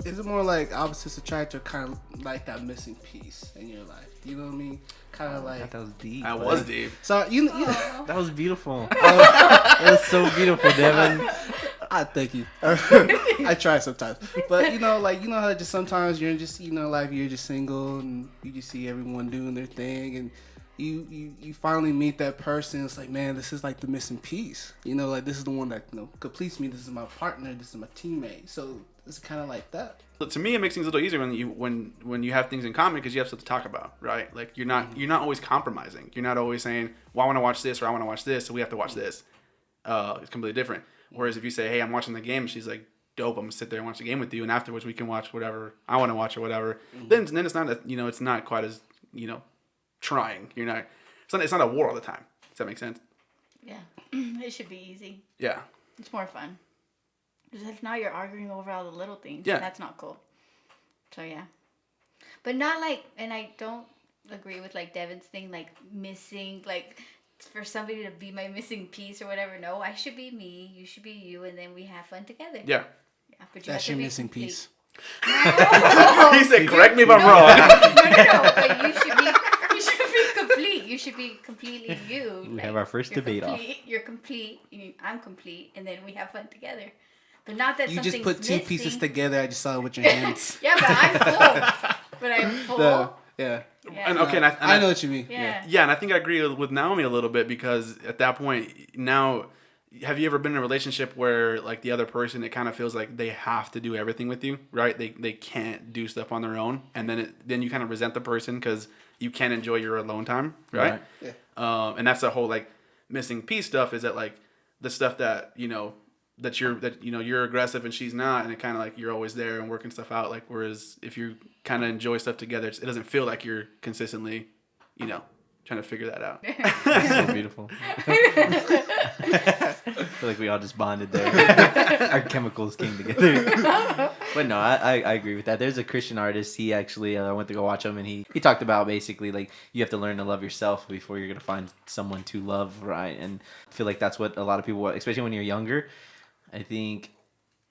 is it more like opposites attract or kind of like that missing piece in your life? You know what I mean? Kind of like that was deep. That was deep. So you that was beautiful. That was so beautiful, Devin. I thank you. I try sometimes, but like how just sometimes you're just like you're just single and you just see everyone doing their thing and you finally meet that person. It's like, man, this is like the missing piece. Like this is the one that completes me. This is my partner. This is my teammate. So it's kind of like that. So to me, it makes things a little easier when you have things in common because you have stuff to talk about, right? Like you're not always compromising. You're not always saying, well, I want to watch this or I want to watch this, so we have to watch this. It's completely different. Whereas if you say, hey, I'm watching the game, she's like, dope, I'm gonna sit there and watch the game with you, and afterwards we can watch whatever I want to watch or whatever. Then it's not it's not quite as trying. It's not a war all the time. Does that make sense? Yeah, it should be easy. Yeah. It's more fun. Because if now you're arguing over all the little things, yeah, that's not cool. So yeah, but not like, and I don't agree with like Devin's thing, like missing, like for somebody to be my missing piece or whatever. No, I should be me, you should be you, and then we have fun together. Yeah. Yeah, but that's your missing piece. No. He said, correct me if I'm wrong. No, but you should be complete. You should be completely you. We have our first debate off. You're complete. I'm complete, and then we have fun together. But not that you something's just put two missing. pieces together. I just saw it with your hands. Yeah, but I'm full. But I'm full. Yeah. And okay, I know what you mean. Yeah, and I think I agree with Naomi a little bit because at that point now, have you ever been in a relationship where like the other person, it kind of feels like they have to do everything with you, right? They can't do stuff on their own, and then you kind of resent the person because you can't enjoy your alone time, right? Yeah. And that's the whole like missing piece stuff is that like the stuff that you're aggressive and she's not, and it kind of like you're always there and working stuff out. Like whereas if you kind of enjoy stuff together, it doesn't feel like you're consistently, trying to figure that out. So beautiful. I feel like we all just bonded there. Our chemicals came together. But no, I agree with that. There's a Christian artist. He actually, I went to go watch him, and he talked about basically like you have to learn to love yourself before you're going to find someone to love, right? And I feel like that's what a lot of people, especially when you're younger, I think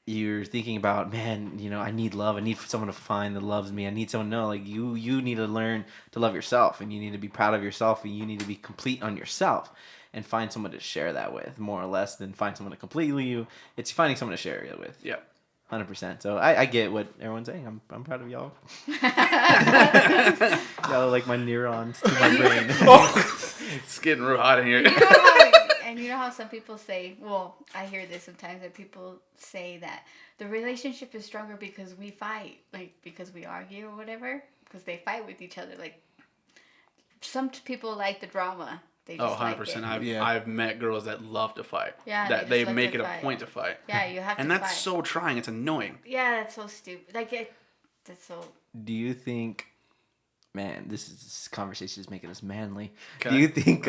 you're thinking about, man, I need love. I need someone to find that loves me. I need someone to know, like, you need to learn to love yourself, and you need to be proud of yourself, and you need to be complete on yourself and find someone to share that with, more or less, than find someone to completely you. It's finding someone to share it with. Yeah. 100%. So I get what everyone's saying. I'm proud of y'all. Y'all are like my neurons to my brain. It's getting real hot in here. And you know how some people say, well, I hear this sometimes, that people say that the relationship is stronger because we fight, like because we argue or whatever, because they fight with each other. Like some people like the drama. They just 100%. Like it. I've met girls that love to fight. Yeah, that they make it a point to fight. Yeah, you have to. And that's fight. so trying. It's annoying. Yeah, that's so stupid. That's so. Do you think, man, this conversation is making us manly. Okay. Do you think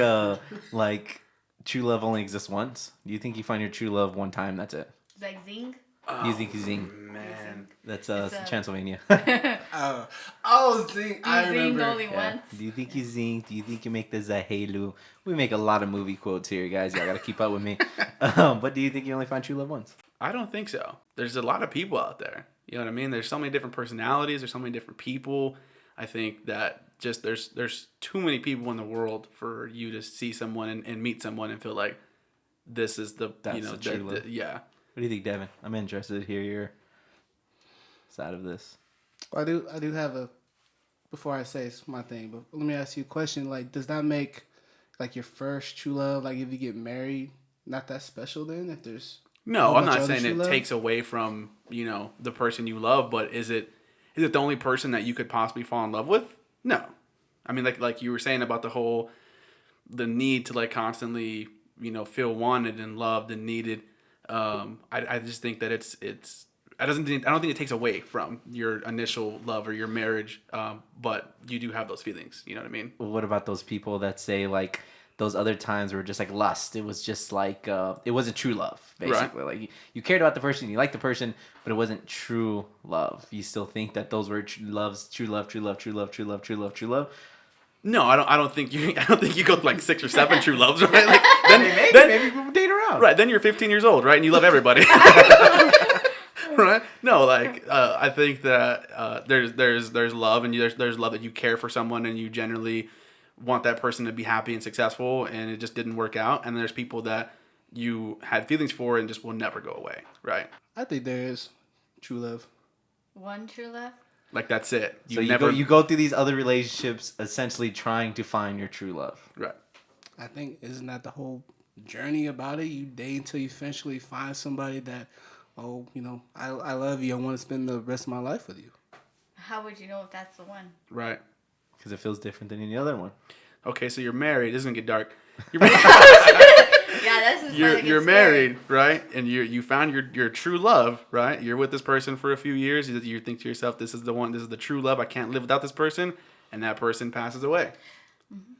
like true love only exists once? Do you think you find your true love one time, that's it? Like Zing? You think Zing? Man. That's Transylvania. Zing. I Zing remember. only once. Do you think you zing? Do you think you make the Zahelu? We make a lot of movie quotes here, guys. Y'all gotta keep up with me. But do you think you only find true love once? I don't think so. There's a lot of people out there. You know what I mean? There's so many different personalities. There's so many different people. I think that just there's too many people in the world for you to see someone and meet someone and feel like this is the true love. Yeah. What do you think, Devin? I'm interested to hear your side of this. Well, I do have a. Before I say it's my thing, but let me ask you a question. Like, does that make like your first true love, like if you get married, not that special then? If there's No, I'm not saying it love? takes away from the person you love, but is it the only person that you could possibly fall in love with? No, I mean like you were saying about the need to like constantly feel wanted and loved and needed. I just think that I don't think it takes away from your initial love or your marriage, but you do have those feelings. You know what I mean? What about those people that say like those other times were just like lust? It was just like it wasn't true love, basically. Right. Like you cared about the person, you liked the person, but it wasn't true love. You still think that those were true love. No, I don't think you go through like 6 or 7 true loves, right? Like, maybe people date around. Right, then you're 15 years old, right? And you love everybody. Right? No, like I think that there's love, and there's love that you care for someone, and you generally want that person to be happy and successful, and it just didn't work out. And there's people that you had feelings for and just will never go away, right? I think there is true love. One true love. Like that's it. So you go through these other relationships essentially trying to find your true love. Right. I think isn't that the whole journey about it? You date until you eventually find somebody that, oh, you know, I love you. I want to spend the rest of my life with you. How would you know if that's the one? Right. Because it feels different than any other one. Okay, so you're married. This is gonna get dark. You're married. Yeah, that's You're married, right? And you found your true love, right? You're with this person for a few years. You think to yourself, this is the one. This is the true love. I can't live without this person. And that person passes away. Mm-hmm.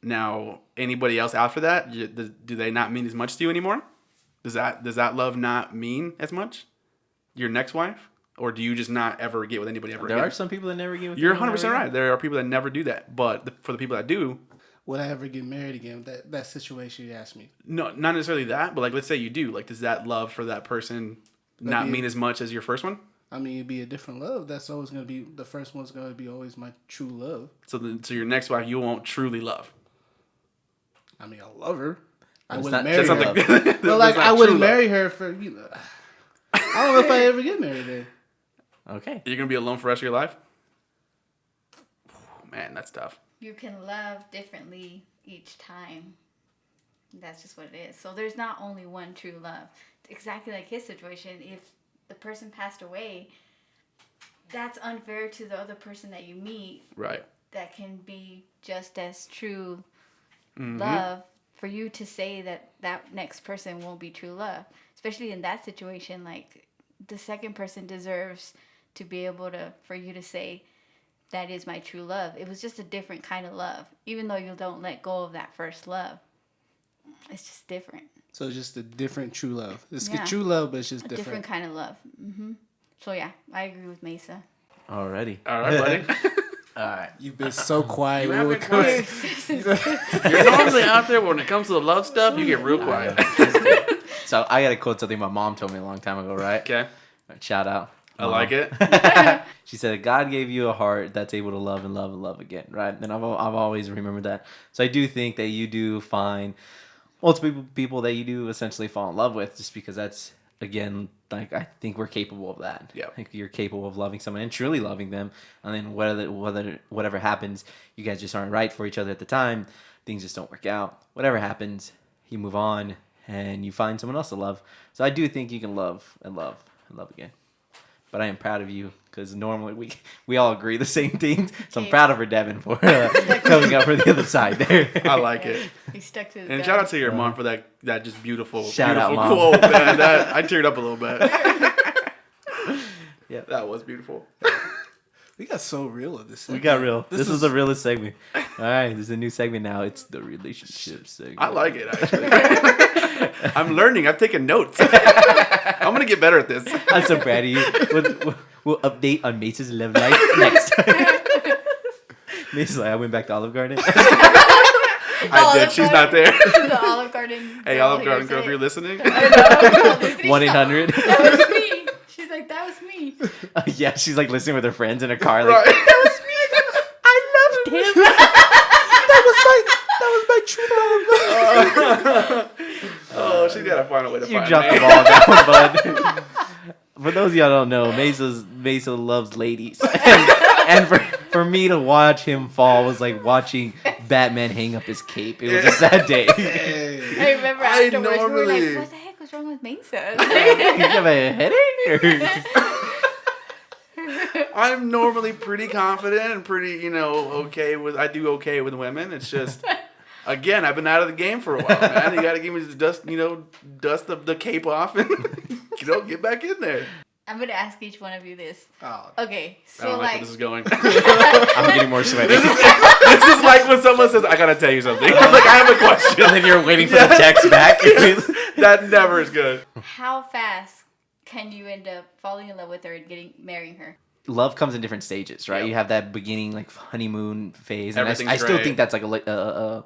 Now, anybody else after that, do they not mean as much to you anymore? Does that love not mean as much? Your next wife? Or do you just not ever get with anybody ever again? There are some people that never get with You're anyone 100% ever right. again. There are people that never do that. But for the people that do, Would I ever get married again? That situation you asked me. no, not necessarily that. But like, let's say you do. Like, does that love for that person not mean as much as your first one? I mean, it'd be a different love. That's always going to be, the first one's going to be always my true love. So your next wife, you won't truly love. I mean, I love her. I It's wouldn't not- marry That's her. not the, But like, that's not I wouldn't true love. marry her for, you know, I don't know if I ever get married then. Okay. You're gonna be alone for the rest of your life. Man, that's tough. You can love differently each time. That's just what it is. So there's not only one true love. Exactly like his situation. If the person passed away, that's unfair to the other person that you meet. Right. That can be just as true love for you to say that next person won't be true love. Especially in that situation, like the second person deserves to be able to, for you to say, that is my true love. It was just a different kind of love. Even though you don't let go of that first love. It's just different. So it's just a different true love. It's Yeah. true love, but it's just A different. different kind of love. So yeah, I agree with Mesa. Alrighty. All right, buddy. All right. You've been so quiet. You when have it been comes- quiet. You're normally out there when it comes to the love stuff. You get real quiet. So I got to quote something my mom told me a long time ago, right? Okay. Shout out. I Mom. like it. She said, God gave you a heart that's able to love and love and love again, right? And I've always remembered that. So I do think that you do find multiple people that you do essentially fall in love with, just because that's, again, like, I think we're capable of that. Yeah. I think you're capable of loving someone and truly loving them. And then whatever happens, you guys just aren't right for each other at the time. Things just don't work out. Whatever happens, you move on and you find someone else to love. So I do think you can love and love and love again. But I am proud of you because normally we all agree the same things. So I'm proud of her, Devin, for coming up for the other side there. I like it. He stuck to his And guns. shout out to your mom for that just beautiful, Shout out, beautiful Mom. quote, man. I teared up a little bit. Yeah. That was beautiful. We got so real of this. We got real. This is the realest segment. All right, there's a new segment now. It's the relationship segment. I like it, actually. I'm learning. I've taken notes. I'm going to get better at this. I'm so proud of you. We'll update on Mace's love life next. Mace's like, I went back to Olive Garden. I did. She's not there. The Olive Garden. Hey, girl Olive Garden hears girl, if it. you're listening. 1-800. That was me. She's like, that was me. Yeah, she's like listening with her friends in her car. Like, Right. That was me. I loved him. That was my true love. Oh, she's got to find a way to you find dropped the me. ball down, bud. For those of y'all who don't know, Mesa loves ladies. And for me to watch him fall was like watching Batman hang up his cape. It was a sad day. I remember I afterwards we were normally- like, what the heck was wrong with Mesa? You have a headache? I'm normally pretty confident and pretty, I do okay with women. It's just, again, I've been out of the game for a while, man. You got to give me dust the cape off and, get back in there. I'm going to ask each one of you this. Oh, Okay, I so don't like like, where this is going. I'm getting more sweaty. This is like when someone says, I got to tell you something. I'm like, I have a question. And then you're waiting for the text back. That never is good. how fast can you end up falling in love with her and marrying her? Love comes in different stages, right? Yep. You have that beginning like honeymoon phase, and I Everything's still great. think that's like a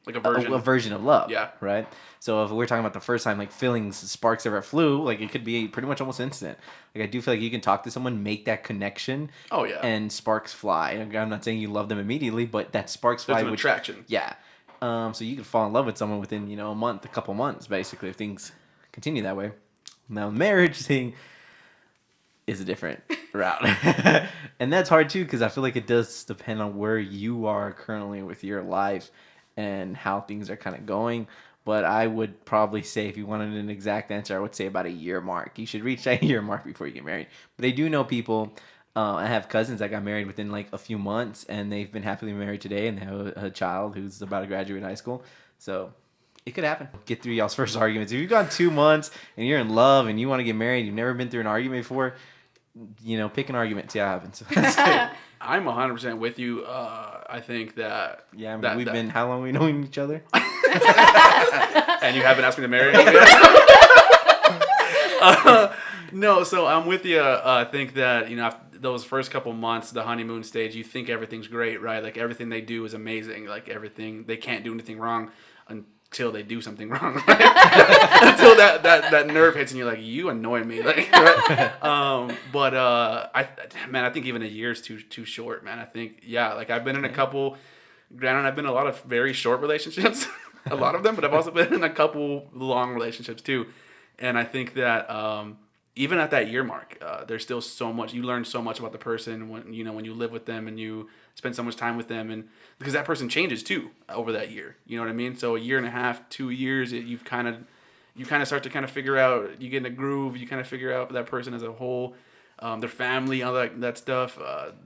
Like a version. A version of love. Yeah. Right? So if we're talking about the first time, like feelings, sparks ever flew, like it could be pretty much almost instant. Like I do feel like you can talk to someone, make that connection. Oh, yeah. And sparks fly. And I'm not saying you love them immediately, but that sparks fly. There's an attraction. Yeah. So you could fall in love with someone within, a month, a couple months, basically, if things continue that way. Now, marriage thing is a different route. And that's hard, too, because I feel like it does depend on where you are currently with your life and how things are kind of going. But I would probably say, if you wanted an exact answer, I would say about a year mark. You should reach that year mark before you get married. But I do know people... I have cousins that got married within like a few months, and they've been happily married today, and they have a child who's about to graduate high school. So it could happen. Get through y'all's first arguments. If you've gone 2 months and you're in love and you want to get married, you've never been through an argument before, pick an argument, see how it happens. I'm 100% with you. I think that... Yeah, I mean, we've been... How long have we known each other? And you haven't asked me to marry me yet? No, so I'm with you. I think that, after those first couple months, the honeymoon stage, you think everything's great, right? Like, everything they do is amazing. Like, everything... They can't do anything wrong until they do something wrong, right? Until that nerve hits and you're like, you annoy me. Like, right? I think even a year is too short, man. I think, like, I've been in a couple... Granted, I've been in a lot of very short relationships, a lot of them, but I've also been in a couple long relationships too. And I think that even at that year mark, there's still so much, you learn so much about the person when you live with them and you spend so much time with them, and because that person changes too over that year. You know what I mean? So a year and a half, 2 years, you kind of start to kind of figure out, you get in a groove, you kind of figure out that person as a whole. Their family, all that stuff.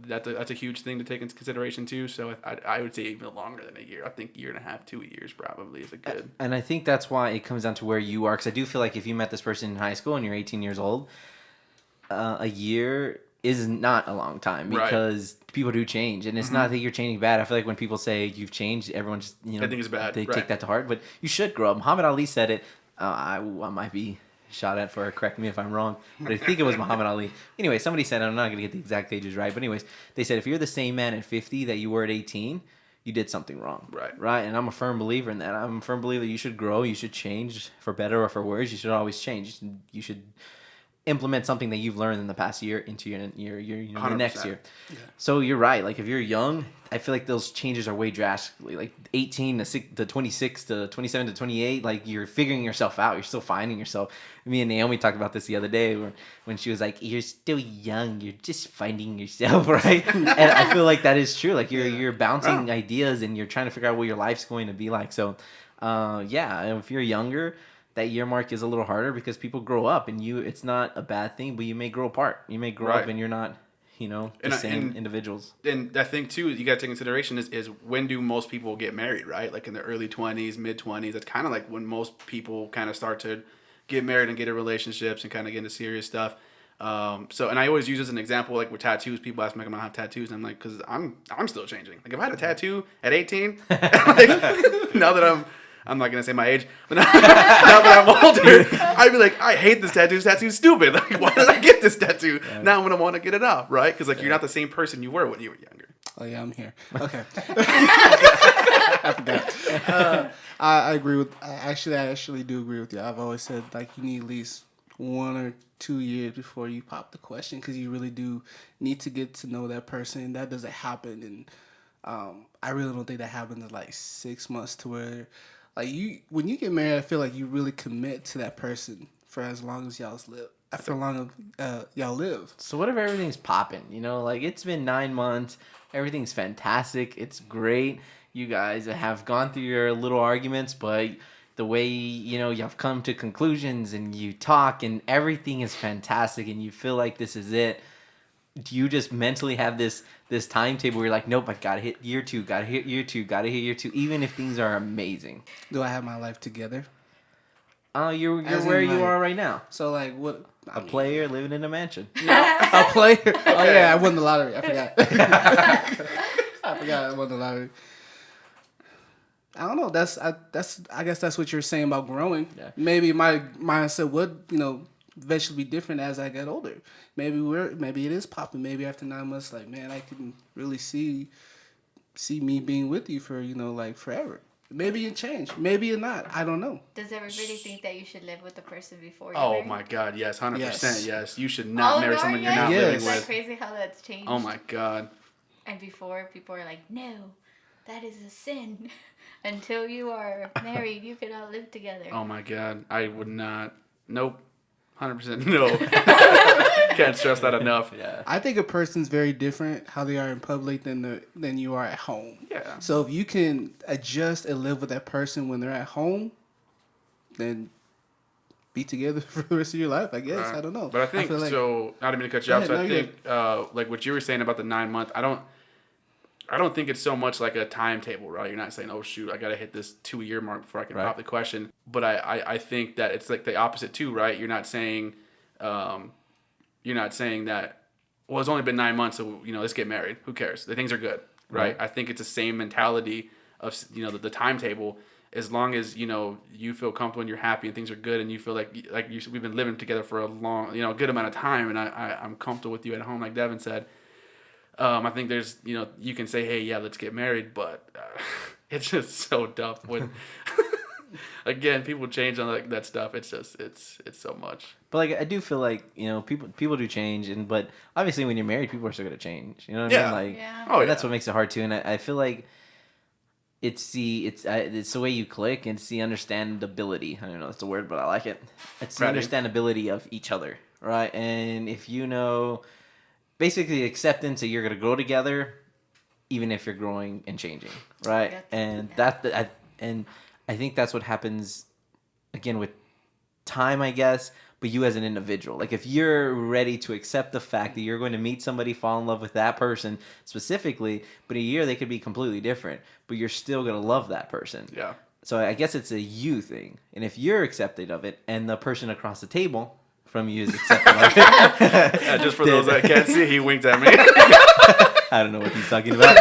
That's a huge thing to take into consideration too. So I would say even longer than a year. I think 1.5, 2 years probably is a good. And I think that's why it comes down to where you are. Because I do feel like if you met this person in high school and you're 18 years old, a year is not a long time because people do change, and it's not that you're changing bad. I feel like when people say you've changed, everyone just I think it's bad. They take that to heart, but you should grow up. Muhammad Ali said it. I might be shot at for correct me if I'm wrong, but I think it was Muhammad Ali. Anyway, somebody said, I'm not going to get the exact ages right, but anyways, they said if you're the same man at 50 that you were at 18, you did something wrong. Right? And I'm a firm believer in that. I'm a firm believer that you should grow, you should change for better or for worse. You should always change. You should implement something that you've learned in the past year into your next year. Yeah. So you're right. Like if you're young, I feel like those changes are way drastically. Like 18 to 26 to 27 to 28, like you're figuring yourself out. You're still finding yourself. Me and Naomi talked about this the other day when she was like, you're still young. You're just finding yourself, right? And I feel like that is true. Like you're bouncing ideas and you're trying to figure out what your life's going to be like. So, if you're younger, that year mark is a little harder because people grow up and it's not a bad thing, but you may grow apart. You may grow up and you're not, the same individuals. And I think too, you got to take consideration is when do most people get married, right? Like in their early 20s, mid 20s. That's kind of like when most people kind of start to get married and get in relationships and kind of get into serious stuff. And I always use as an example, like with tattoos, people ask me, am I have tattoos? And I'm like, cause I'm still changing. Like if I had a tattoo at 18, like, now that I'm not going to say my age, but now that I'm older, I'd be like, I hate this tattoo. This tattoo's stupid. Like, why did I get this tattoo? Yeah. Now I'm going to want to get it off, right? Because, you're not the same person you were when you were younger. Oh, yeah, I'm here. Okay. I forgot. I agree with, I actually do agree with you. I've always said, you need at least 1 or 2 years before you pop the question because you really do need to get to know that person. That doesn't happen. And I really don't think that happens in, 6 months to where... when you get married, I feel like you really commit to that person for as long as y'all live. After long as y'all live. So what if everything's popping? It's been 9 months. Everything's fantastic. It's great. You guys have gone through your little arguments, but the way, you've come to conclusions and you talk and everything is fantastic and you feel like this is it. Do you just mentally have this timetable where you're like, nope, I gotta hit year 2, gotta hit year 2, gotta hit year 2, even if things are amazing? Do I have my life together? You're where you are right now. So what? A player living in a mansion. A player? Oh yeah, I won the lottery. I forgot. I won the lottery. I don't know. I guess that's what you're saying about growing. Yeah. Maybe my mindset would eventually be different as I get older. Maybe it is popping. Maybe after 9 months, I can really see me being with you for forever. maybe you change, maybe you're not. I don't know. Does everybody think that you should live with the person before you Oh marry? my God, yes, 100%. Yes. Yes, you should not marry someone you're not Yes. living Isn't that with. crazy how that's changed? Oh my God. And before, people are like, no, that is a sin. Until you are married, you cannot live together. Oh my God, I would not. Nope. 100% no. Can't stress that enough. Yeah. I think a person's very different how they are in public than you are at home. Yeah. So if you can adjust and live with that person when they're at home, then be together for the rest of your life. I guess. Right. I don't know. But I think feel like, so. Not to mean to cut you off. Go So ahead, I no, think like what you were saying about the 9 month. I don't think it's so much like a timetable, right? You're not saying, oh shoot, I gotta hit this 2-year mark before I can pop the question. But I think that it's like the opposite too, right? You're not saying that. Well, it's only been 9 months, so let's get married. Who cares? The things are good, right? I think it's the same mentality of the timetable. As long as you feel comfortable and you're happy and things are good and you feel like we've been living together for a long good amount of time and I'm comfortable with you at home, like Devin said. I think there's you can say, hey, yeah, let's get married, but it's just so tough when again people change on like that stuff. It's just it's so much. But like I do feel like people do change, but obviously when you're married, people are still gonna change. You know what I mean? Like, Yeah. Oh, yeah. that's what makes it hard too. And I feel like it's the way you click, and it's the understandability. I don't know if that's a word, but I like it. It's the Right. understandability of each other, right? And if basically acceptance that you're gonna grow together, even if you're growing and changing, right? Yep. And Yeah. I think that's what happens again with time, I guess. But you as an individual, like if you're ready to accept the fact that you're going to meet somebody, fall in love with that person specifically, but a year they could be completely different, but you're still gonna love that person. Yeah. So I guess it's a you thing, and if you're accepting of it, and the person across the table from you is accepting of it, Just for those that can't see, he winked at me. I don't know what he's talking about.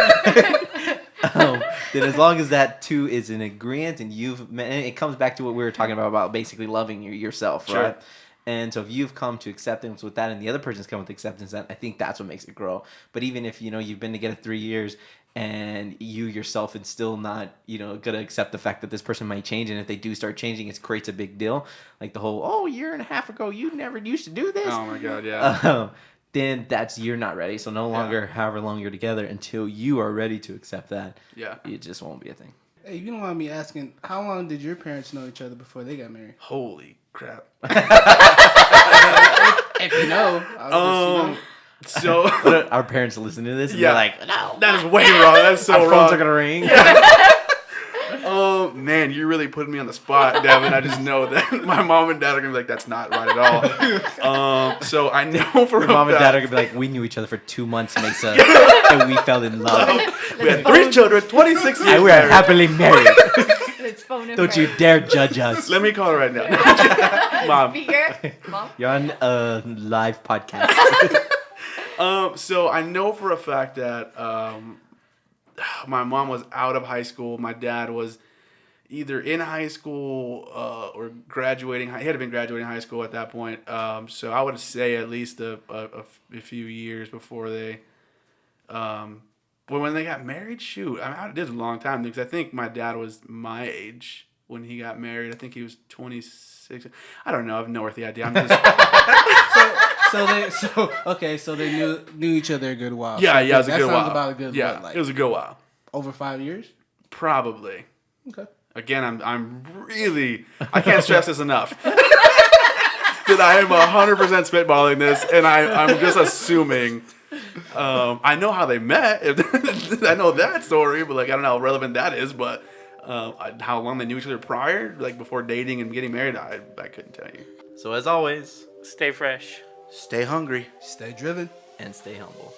Then as long as that too is in agreement, and it comes back to what we were talking about basically loving yourself, Sure. right? And so if you've come to acceptance with that, and the other person's come with acceptance, then I think that's what makes it grow. But even if you've been together 3 years, and you yourself is still not gonna accept the fact that this person might change, and if they do start changing, it creates a big deal. Like the whole year and a half ago you never used to do this. Oh my God, yeah. Then you're not ready. So no longer, however long you're together, until you are ready to accept that, Yeah. it just won't be a thing. Hey, you don't mind me asking, how long did your parents know each other before they got married? Holy crap. If you know, So Our parents listen to this and Yeah. they're like, no, that is way wrong. That's so our wrong. phones are gonna ring. Oh man, you're really putting me on the spot, Devin. I just know that my mom and dad are gonna be like, "That's not right at all." So I know for Your mom and a dad are fact- gonna be like, we knew each other for 2 months, and we fell in love. we had 3 children, 26 years. And we are married. happily married. Let's phone him. Don't you dare judge us. Let me call her right now, Mom. Speaker. Mom. You're on a live podcast. So I know for a fact that my mom was out of high school. My dad was either in high school or graduating. He had been graduating high school at that point. So I would say at least a few years before they. But when they got married, shoot, I mean, it was a long time because I think my dad was my age when he got married. I think he was 26. I don't know. I have no earthly idea. I'm just. So they knew each other a good while. Yeah, So it was a that good sounds while. about a good yeah, what, like it was a good while. over 5 years. Probably. Okay. Again, I'm really, I can't stress this enough. That I am 100% spitballing this, and I'm just assuming. I know how they met. I know that story, but like I don't know how relevant that is. But how long they knew each other prior, like before dating and getting married, I couldn't tell you. So as always, Stay fresh. Stay hungry. Stay driven. and stay humble.